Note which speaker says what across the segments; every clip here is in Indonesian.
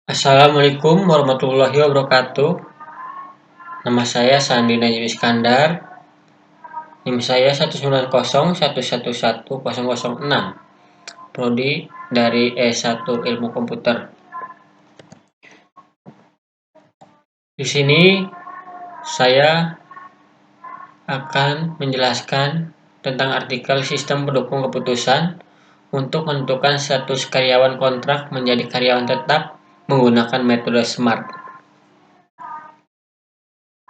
Speaker 1: Assalamualaikum warahmatullahi wabarakatuh. Nama saya Sandi Najib Iskandar. NIM saya 190111006. Prodi dari S1 Ilmu Komputer. Di sini saya akan menjelaskan tentang artikel sistem pendukung keputusan untuk menentukan status karyawan kontrak menjadi karyawan tetap menggunakan metode SMART.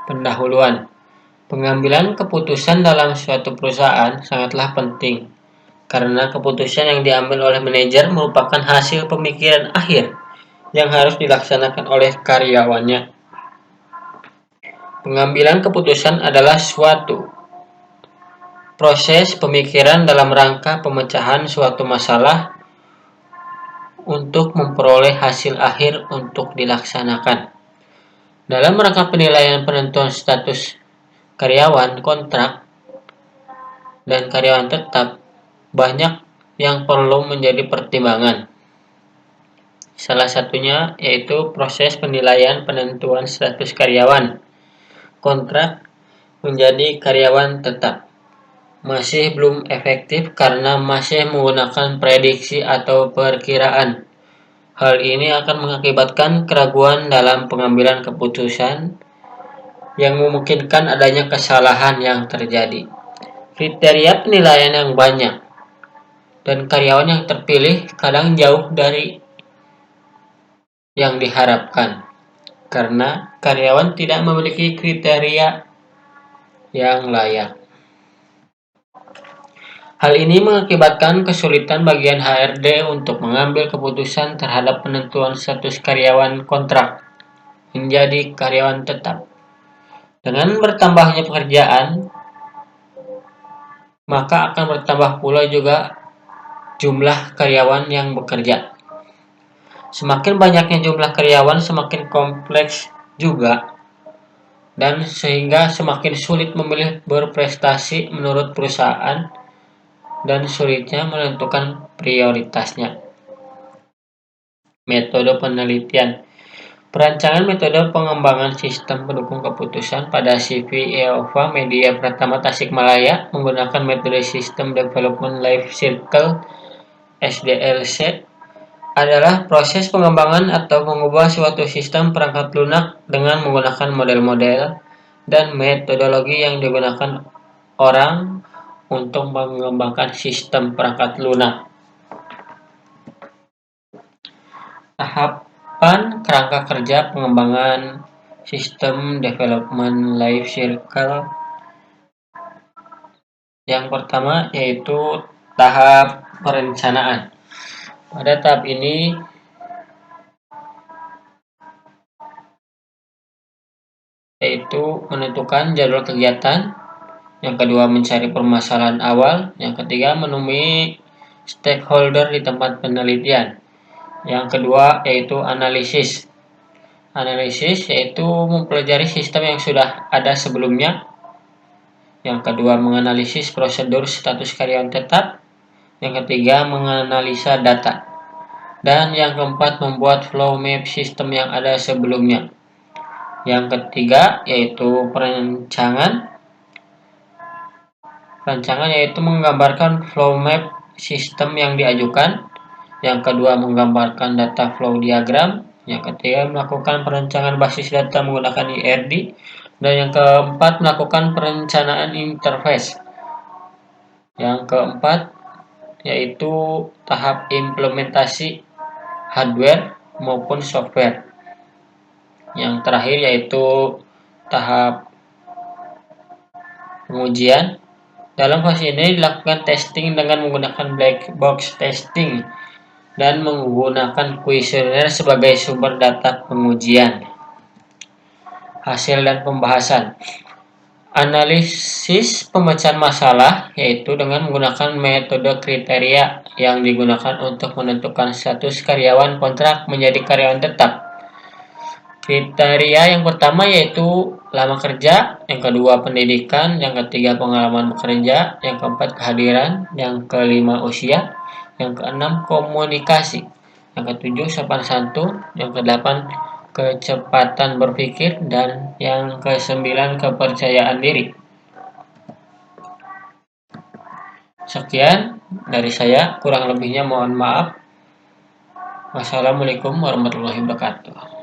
Speaker 1: Pendahuluan. Pengambilan keputusan dalam suatu perusahaan sangatlah penting, karena keputusan yang diambil oleh manajer merupakan hasil pemikiran akhir yang harus dilaksanakan oleh karyawannya. Pengambilan keputusan adalah suatu proses pemikiran dalam rangka pemecahan suatu masalah untuk memperoleh hasil akhir untuk dilaksanakan. Dalam rangka penilaian penentuan status karyawan kontrak dan karyawan tetap, banyak yang perlu menjadi pertimbangan. Salah satunya yaitu proses penilaian penentuan status karyawan kontrak menjadi karyawan tetap. Masih belum efektif karena masih menggunakan prediksi atau perkiraan. Hal ini akan mengakibatkan keraguan dalam pengambilan keputusan yang memungkinkan adanya kesalahan yang terjadi. Kriteria penilaian yang banyak dan karyawan yang terpilih kadang jauh dari yang diharapkan karena karyawan tidak memiliki kriteria yang layak. Hal ini mengakibatkan kesulitan bagian HRD untuk mengambil keputusan terhadap penentuan status karyawan kontrak menjadi karyawan tetap. Dengan bertambahnya pekerjaan, maka akan bertambah pula juga jumlah karyawan yang bekerja. Semakin banyaknya jumlah karyawan, semakin kompleks juga, dan sehingga semakin sulit memilih berprestasi menurut perusahaan dan sulitnya menentukan prioritasnya. Metode penelitian. Perancangan metode pengembangan sistem pendukung keputusan pada CV EOFA Media Pratama Tasikmalaya menggunakan metode System Development Life Cycle SDLC adalah proses pengembangan atau mengubah suatu sistem perangkat lunak dengan menggunakan model-model dan metodologi yang digunakan orang untuk mengembangkan sistem perangkat lunak. Tahapan kerangka kerja pengembangan sistem development life cycle. Yang pertama yaitu tahap perencanaan. Pada tahap ini yaitu menentukan jadwal kegiatan, yang kedua mencari permasalahan awal, yang ketiga menemui stakeholder di tempat penelitian, yang kedua yaitu analisis. Analisis yaitu mempelajari sistem yang sudah ada sebelumnya, yang kedua menganalisis prosedur status karyawan tetap, yang ketiga menganalisa data, dan yang keempat membuat flow map sistem yang ada sebelumnya. Yang ketiga yaitu perancangan. Perancangan yaitu menggambarkan flow map sistem yang diajukan. Yang kedua menggambarkan data flow diagram. Yang ketiga melakukan perancangan basis data menggunakan IRD. Dan yang keempat melakukan perencanaan interface. Yang keempat yaitu tahap implementasi hardware maupun software. Yang terakhir yaitu tahap pengujian. Dalam fase ini dilakukan testing dengan menggunakan black box testing dan menggunakan kuesioner sebagai sumber data pengujian. Hasil dan pembahasan. Analisis pemecahan masalah yaitu dengan menggunakan metode kriteria yang digunakan untuk menentukan status karyawan kontrak menjadi karyawan tetap. Kriteria yang pertama yaitu lama kerja, yang kedua pendidikan, yang ketiga pengalaman bekerja, yang keempat kehadiran, yang kelima usia, yang keenam komunikasi, yang ketujuh sopan santun, yang kedelapan kecepatan berpikir, dan yang kesembilan kepercayaan diri. Sekian dari saya, kurang lebihnya mohon maaf. Wassalamualaikum warahmatullahi wabarakatuh.